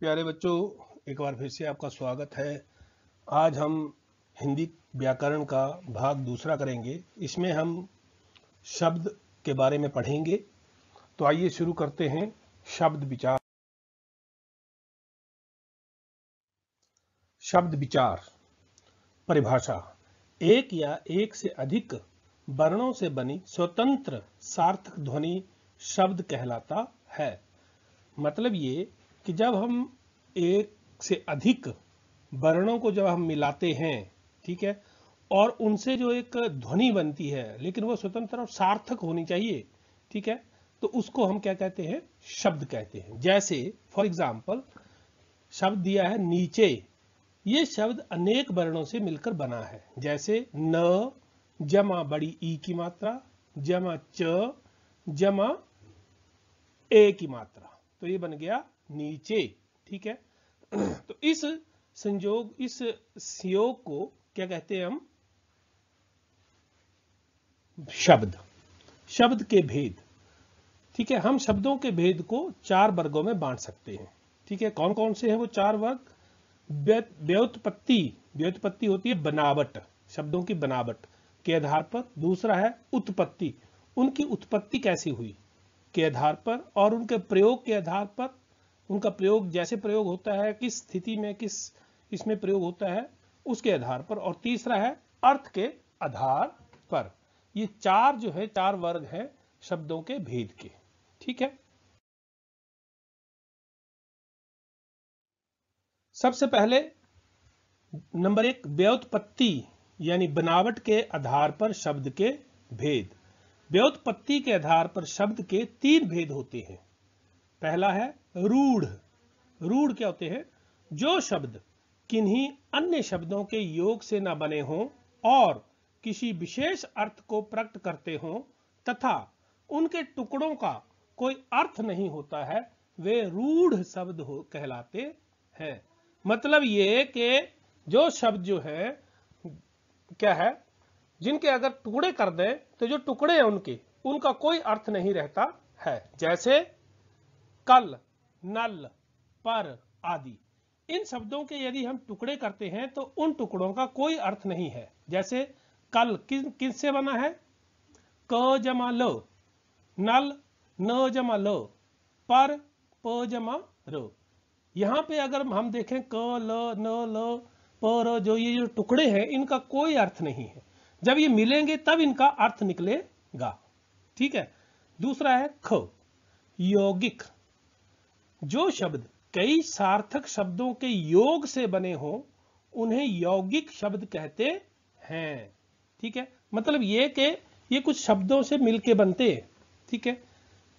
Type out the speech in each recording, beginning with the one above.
प्यारे बच्चों, एक बार फिर से आपका स्वागत है। आज हम हिंदी व्याकरण का भाग दूसरा करेंगे। इसमें हम शब्द के बारे में पढ़ेंगे। तो आइए शुरू करते हैं। शब्द विचार। शब्द विचार। परिभाषा: एक या एक से अधिक वर्णों से बनी स्वतंत्र सार्थक ध्वनि शब्द कहलाता है। मतलब ये कि जब हम एक से अधिक वर्णों को जब हम मिलाते हैं, ठीक है, और उनसे जो एक ध्वनि बनती है, लेकिन वो स्वतंत्र और सार्थक होनी चाहिए, ठीक है, तो उसको हम क्या कहते हैं? शब्द कहते हैं। जैसे फॉर एग्जाम्पल शब्द दिया है नीचे। ये शब्द अनेक वर्णों से मिलकर बना है। जैसे न जमा बड़ी ई की मात्रा जमा च जमा ए की मात्रा, तो ये बन गया नीचे, ठीक है। तो इस संयोग को क्या कहते हैं हम? शब्द। शब्द के भेद, ठीक है। हम शब्दों के भेद को 4 वर्गों में बांट सकते हैं, ठीक है। कौन कौन से हैं वो 4 वर्ग? व्युत्पत्ति। व्युत्पत्ति होती है बनावट, शब्दों की बनावट के आधार पर। दूसरा है उत्पत्ति, उनकी उत्पत्ति कैसी हुई के आधार पर, और उनके प्रयोग के आधार पर। उनका प्रयोग जैसे प्रयोग होता है, किस स्थिति में किस इसमें प्रयोग होता है, उसके आधार पर। और तीसरा है अर्थ के आधार पर। ये 4 जो है 4 वर्ग हैं शब्दों के भेद के, ठीक है। सबसे पहले नंबर 1, व्युत्पत्ति यानी बनावट के आधार पर शब्द के भेद। व्युत्पत्ति के आधार पर शब्द के 3 भेद होते हैं। पहला है रूढ़। रूढ़ क्या होते हैं? जो शब्द किन्हीं अन्य शब्दों के योग से न बने हों और किसी विशेष अर्थ को प्रकट करते हों तथा उनके टुकड़ों का कोई अर्थ नहीं होता है, वे रूढ़ शब्द कहलाते हैं। मतलब ये कि जो शब्द जो है क्या है, जिनके अगर टुकड़े कर दें तो जो टुकड़े हैं उनका कोई अर्थ नहीं रहता है। जैसे कल, नल, पर आदि। इन शब्दों के यदि हम टुकड़े करते हैं तो उन टुकड़ों का कोई अर्थ नहीं है। जैसे कल किस से बना है? क जमा ल। नल न जमा ल। पर प जमा र। यहां पे अगर हम देखें क ल न ल प र, जो ये जो टुकड़े हैं इनका कोई अर्थ नहीं है। जब ये मिलेंगे तब इनका अर्थ निकलेगा, ठीक है। दूसरा है ख, यौगिक। जो शब्द कई सार्थक शब्दों के योग से बने हों उन्हें यौगिक शब्द कहते हैं, ठीक है। मतलब ये कि ये कुछ शब्दों से मिलके बनते हैं, ठीक है।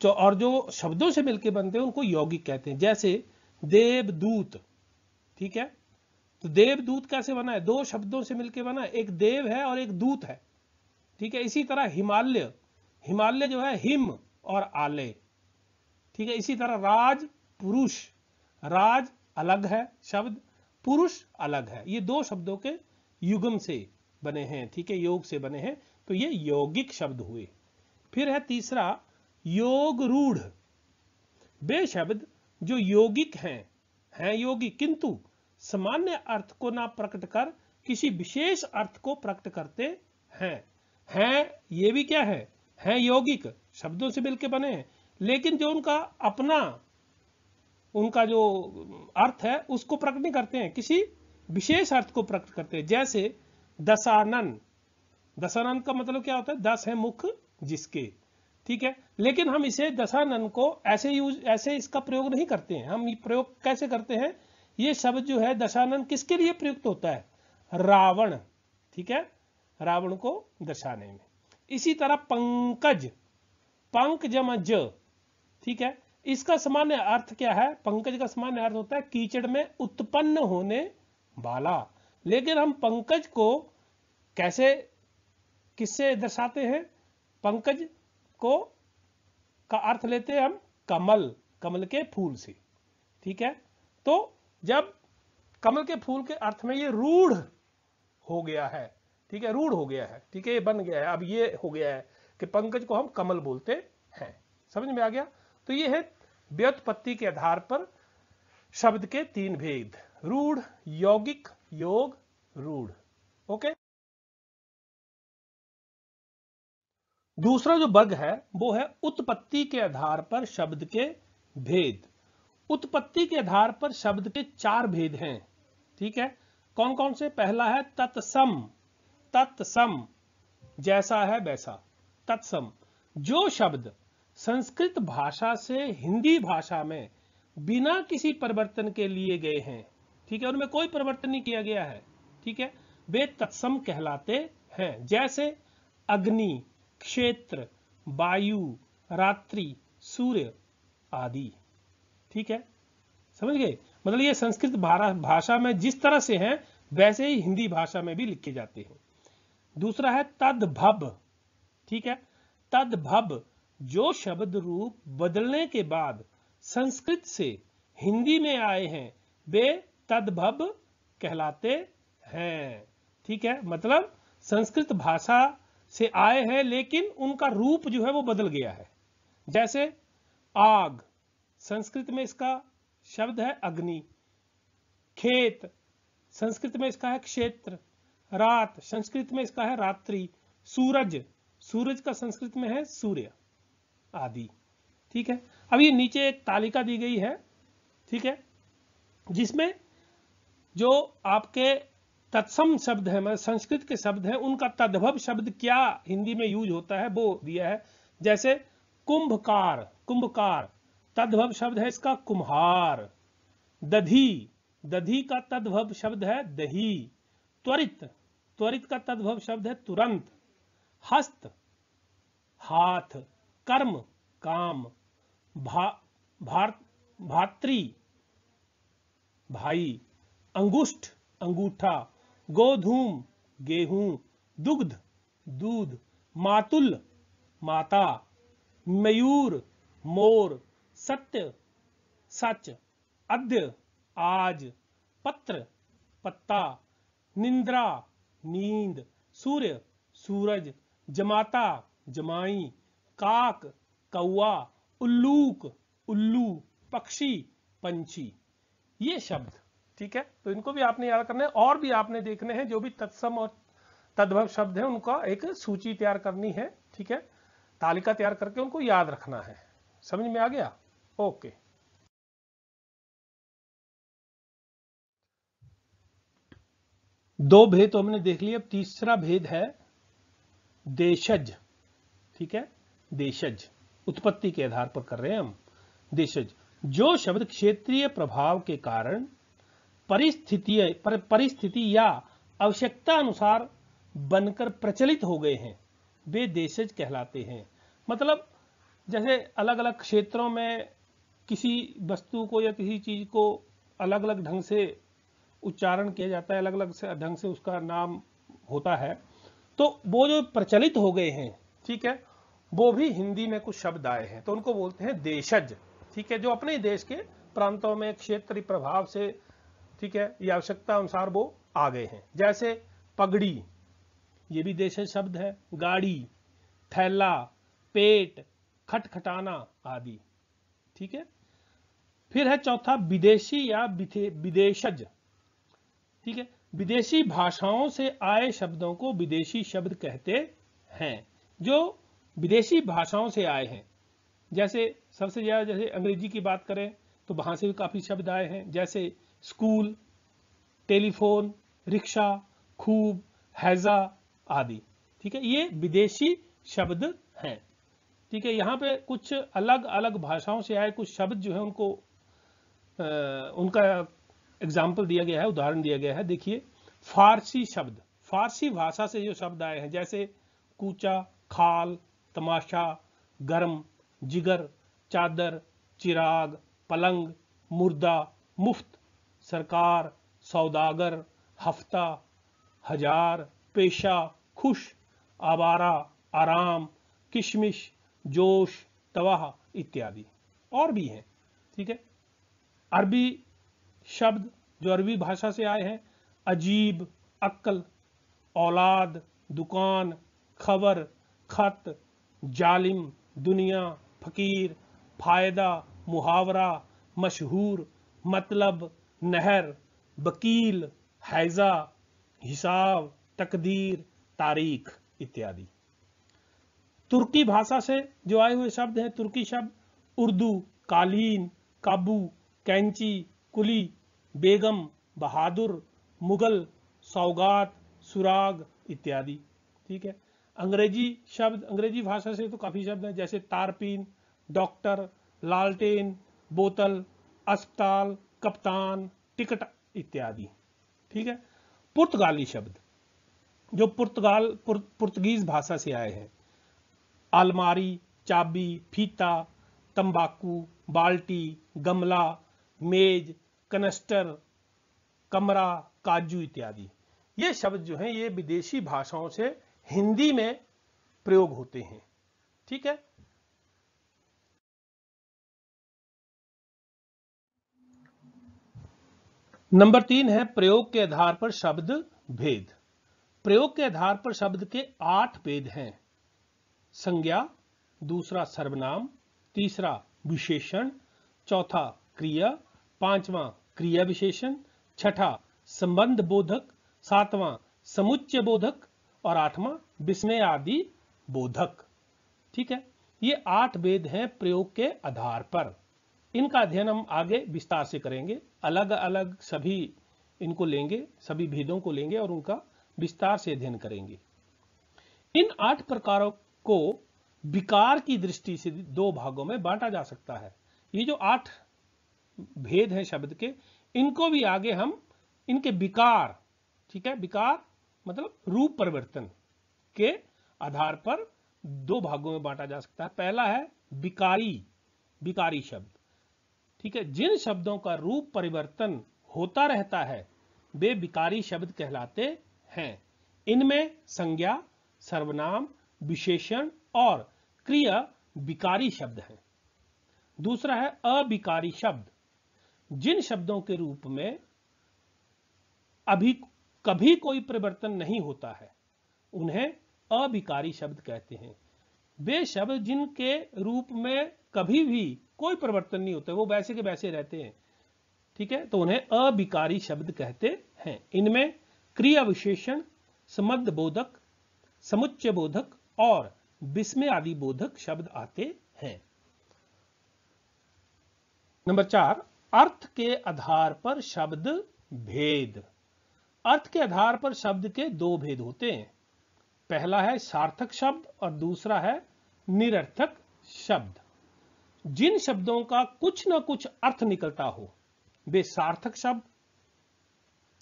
और जो शब्दों से मिलके बनते हैं उनको यौगिक कहते हैं। जैसे देवदूत, ठीक है। तो देवदूत कैसे बना है? 2 शब्दों से मिलके बना है, एक देव है और एक दूत है, ठीक है। इसी तरह हिमालय, हिमालय जो है हिम और आलय, ठीक है। इसी तरह राज पुरुष, राज अलग है शब्द, पुरुष अलग है। ये 2 शब्दों के युग्म से बने हैं, ठीक है, योग से बने हैं, तो ये यौगिक शब्द हुए। फिर है तीसरा योग रूढ़। वे शब्द जो यौगिक हैं यौगिक, किंतु सामान्य अर्थ को ना प्रकट कर किसी विशेष अर्थ को प्रकट करते हैं ये भी क्या है यौगिक, शब्दों से मिलकर बने हैं, लेकिन जो उनका जो अर्थ है उसको प्रकट नहीं करते हैं, किसी विशेष अर्थ को प्रकट करते हैं। जैसे दशानन। दशानन का मतलब क्या होता है? 10 है मुख जिसके, ठीक है। लेकिन हम इसे दशानन को ऐसे इसका प्रयोग नहीं करते हैं। हम प्रयोग कैसे करते हैं? ये शब्द जो है दशानन किसके लिए प्रयुक्त होता है? रावण, ठीक है, रावण को दर्शाने में। इसी तरह पंकज, पंक जमा ज, ठीक है। इसका सामान्य अर्थ क्या है? पंकज का सामान्य अर्थ होता है कीचड़ में उत्पन्न होने वाला। लेकिन हम पंकज को कैसे किससे दर्शाते हैं? पंकज को का अर्थ लेते हैं हम कमल, कमल के फूल से, ठीक है। तो जब कमल के फूल के अर्थ में ये रूढ़ हो गया है, ठीक है, रूढ़ हो गया है, ठीक है, ये बन गया है, अब ये हो गया है कि पंकज को हम कमल बोलते हैं। समझ में आ गया? तो ये है व्युत्पत्ति के आधार पर शब्द के तीन भेद, रूढ़, यौगिक, योग, रूढ़। ओके। दूसरा जो वर्ग है वो है उत्पत्ति के आधार पर शब्द के भेद। उत्पत्ति के आधार पर शब्द के चार भेद हैं। ठीक है, कौन कौन से? पहला है तत्सम। तत्सम जैसा है वैसा, तत्सम। जो शब्द संस्कृत भाषा से हिंदी भाषा में बिना किसी परिवर्तन के लिए गए हैं, ठीक है, उनमें कोई परिवर्तन नहीं किया गया है, ठीक है, वे तत्सम कहलाते हैं। जैसे अग्नि, क्षेत्र, वायु, रात्रि, सूर्य आदि। ठीक है, समझ गए? मतलब ये संस्कृत भाषा में जिस तरह से हैं वैसे ही हिंदी भाषा में भी लिखे जाते हैं। दूसरा है तद्भव। ठीक है, तद्भव जो शब्द रूप बदलने के बाद संस्कृत से हिंदी में आए हैं वे तद्भव कहलाते हैं। ठीक है, मतलब संस्कृत भाषा से आए हैं लेकिन उनका रूप जो है वो बदल गया है। जैसे आग, संस्कृत में इसका शब्द है अग्नि। खेत, संस्कृत में इसका है क्षेत्र। रात, संस्कृत में इसका है रात्रि। सूरज, सूरज का संस्कृत में है सूर्य आदि। ठीक है, अब ये नीचे एक तालिका दी गई है, ठीक है, जिसमें जो आपके तत्सम शब्द है, मतलब संस्कृत के शब्द हैं, उनका तद्भव शब्द क्या हिंदी में यूज होता है वो दिया है। जैसे कुंभकार, कुंभकार तद्भव शब्द है इसका कुम्हार। दधी, दधी का तद्भव शब्द है दही। त्वरित, त्वरित का तद्भव शब्द है तुरंत। हस्त, हाथ। कर्म, काम। भातृ, भाई। अंगुष्ठ, अंगूठा। गोधूम, गेहूं। दुग्ध, दूध। मातुल, माता। मयूर, मोर। सत्य, सच। अद्य, आज। पत्र, पत्ता। निंद्रा, नींद। सूर्य, सूरज। जमाता, जमाई। काक, कौआ। उल्लूक, उल्लू। पक्षी, पंछी। ये शब्द, ठीक है, तो इनको भी आपने याद करना है। और भी आपने देखने हैं जो भी तत्सम और तद्भव शब्द है उनका एक सूची तैयार करनी है। ठीक है, तालिका तैयार करके उनको याद रखना है। समझ में आ गया? ओके। दो भेद तो हमने देख लिए, अब तीसरा भेद है देशज। ठीक है, देशज उत्पत्ति के आधार पर कर रहे हैं हम। देशज जो शब्द क्षेत्रीय प्रभाव के कारण परिस्थिति या आवश्यकता अनुसार बनकर प्रचलित हो गए हैं वे देशज कहलाते हैं। मतलब जैसे अलग अलग क्षेत्रों में किसी वस्तु को या किसी चीज को अलग अलग ढंग से उच्चारण किया जाता है, अलग अलग ढंग से उसका नाम होता है, तो वो जो प्रचलित हो गए हैं, ठीक है, वो भी हिंदी में कुछ शब्द आए हैं तो उनको बोलते हैं देशज। ठीक है, जो अपने देश के प्रांतों में क्षेत्रीय प्रभाव से, ठीक है, ये आवश्यकता अनुसार वो आ गए हैं। जैसे पगड़ी, ये भी देशज शब्द है। गाड़ी, थैला, पेट, खटखटाना आदि। ठीक है, फिर है चौथा विदेशी या विदेशज। ठीक है, विदेशी भाषाओं से आए शब्दों को विदेशी शब्द कहते हैं, जो विदेशी भाषाओं से आए हैं। जैसे सबसे ज्यादा जैसे अंग्रेजी की बात करें तो वहां से भी काफी शब्द आए हैं, जैसे स्कूल, टेलीफोन, रिक्शा, खूब, हैजा आदि। ठीक है, ये विदेशी शब्द हैं। ठीक है, यहाँ पे कुछ अलग अलग भाषाओं से आए कुछ शब्द जो है उनको उनका एग्जाम्पल दिया गया है, उदाहरण दिया गया है। देखिए, फारसी शब्द, फारसी भाषा से जो शब्द आए हैं, जैसे कूचा, खाल, तमाशा, गर्म, जिगर, चादर, चिराग, पलंग, मुर्दा, मुफ्त, सरकार, सौदागर, हफ्ता, हजार, पेशा, खुश, आवारा, आराम, किशमिश, जोश, तवाह इत्यादि और भी हैं। ठीक है, अरबी शब्द जो अरबी भाषा से आए हैं, अजीब, अक्ल, औलाद, दुकान, खबर, खत, जालिम, दुनिया, फकीर, फायदा, मुहावरा, मशहूर, मतलब, नहर, वकील, हैजा, हिसाब, तकदीर, तारीख इत्यादि। तुर्की भाषा से जो आए हुए शब्द हैं, तुर्की शब्द उर्दू, कालीन, काबू, कैंची, कुली, बेगम, बहादुर, मुगल, सौगात, सुराग इत्यादि। ठीक है। अंग्रेजी शब्द, अंग्रेजी भाषा से तो काफी शब्द हैं, जैसे तारपीन, डॉक्टर, लालटेन, बोतल, अस्पताल, कप्तान, टिकट इत्यादि। ठीक है। पुर्तगाली शब्द जो पुर्तगीज भाषा से आए हैं, अलमारी, चाबी, फीता, तंबाकू, बाल्टी, गमला, मेज, कनस्टर, कमरा, काजू इत्यादि। ये शब्द जो हैं ये विदेशी भाषाओं से हिंदी में प्रयोग होते हैं। ठीक है। नंबर 3 है प्रयोग के आधार पर शब्द भेद। प्रयोग के आधार पर शब्द के 8 भेद हैं। संज्ञा, दूसरा सर्वनाम, तीसरा विशेषण, चौथा क्रिया, पांचवां क्रिया विशेषण, छठा संबंध बोधक, सातवां समुच्चय बोधक और आठवां विस्मय आदि बोधक। ठीक है। ये 8 भेद हैं प्रयोग के आधार पर। इनका अध्ययन हम आगे विस्तार से करेंगे, अलग अलग सभी इनको लेंगे, सभी भेदों को लेंगे और उनका विस्तार से अध्ययन करेंगे। इन 8 प्रकारों को विकार की दृष्टि से 2 भागों में बांटा जा सकता है। ये जो 8 भेद हैं शब्द के, इनको भी आगे हम इनके विकार, ठीक है, विकार मतलब रूप परिवर्तन के आधार पर 2 भागों में बांटा जा सकता है। पहला है विकारी, विकारी शब्द। ठीक है। जिन शब्दों का रूप परिवर्तन होता रहता है वे विकारी शब्द कहलाते हैं। इनमें संज्ञा, सर्वनाम, विशेषण और क्रिया विकारी शब्द हैं। दूसरा है अविकारी शब्द। जिन शब्दों के रूप में कभी कोई परिवर्तन नहीं होता है उन्हें अविकारी शब्द कहते हैं। वे शब्द जिनके रूप में कभी भी कोई परिवर्तन नहीं होता, वो वैसे के वैसे रहते हैं। ठीक है। तो उन्हें अविकारी शब्द कहते हैं। इनमें क्रिया विशेषण, संबंध बोधक, समुच्चय बोधक और विस्मय आदि बोधक शब्द आते हैं। नंबर 4, अर्थ के आधार पर शब्द भेद। अर्थ के आधार पर शब्द के 2 भेद होते हैं। पहला है सार्थक शब्द और दूसरा है निरर्थक शब्द। जिन शब्दों का कुछ न कुछ अर्थ निकलता हो वे सार्थक शब्द,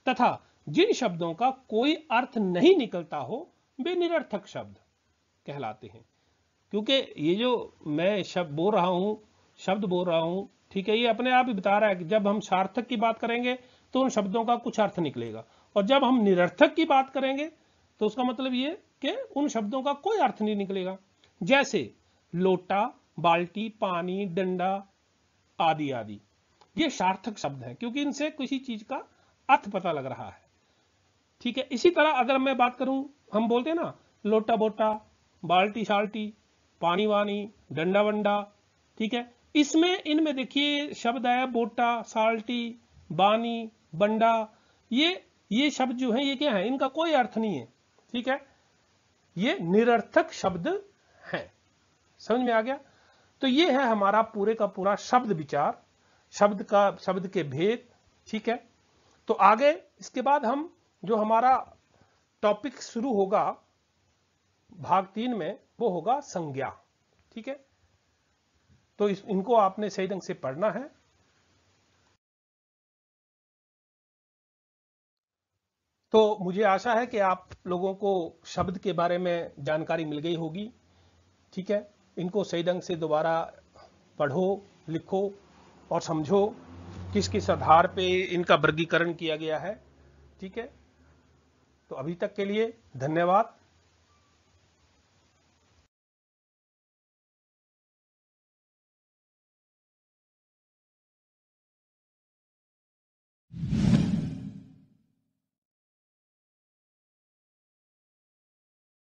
तथा जिन शब्दों का कोई अर्थ नहीं निकलता हो वे निरर्थक शब्द कहलाते हैं। क्योंकि ये जो मैं शब्द बोल रहा हूं, ठीक है, ये अपने आप ही बता रहा है कि जब हम सार्थक की बात करेंगे तो उन शब्दों का कुछ अर्थ निकलेगा, और जब हम निरर्थक की बात करेंगे तो उसका मतलब ये कि उन शब्दों का कोई अर्थ नहीं निकलेगा। जैसे लोटा, बाल्टी, पानी, डंडा आदि आदि, ये सार्थक शब्द हैं क्योंकि इनसे किसी चीज का अर्थ पता लग रहा है। ठीक है। इसी तरह अगर मैं बात करूं, हम बोलते हैं ना लोटा बोटा, बाल्टी शाल्टी, पानी वानी, डंडा वंडा। ठीक है। इसमें इनमें देखिए शब्द आया बोटा, साल्टी, बानी, बंडा। ये शब्द जो है ये क्या है, इनका कोई अर्थ नहीं है। ठीक है। ये निरर्थक शब्द हैं। समझ में आ गया। तो ये है हमारा पूरे का पूरा शब्द विचार, शब्द के भेद। ठीक है। तो आगे इसके बाद हम जो हमारा टॉपिक शुरू होगा भाग 3 में, वो होगा संज्ञा। ठीक है। तो इनको आपने सही ढंग से पढ़ना है। तो मुझे आशा है कि आप लोगों को शब्द के बारे में जानकारी मिल गई होगी। ठीक है। इनको सही ढंग से दोबारा पढ़ो, लिखो और समझो किस किस आधार पे इनका वर्गीकरण किया गया है। ठीक है। तो अभी तक के लिए धन्यवाद।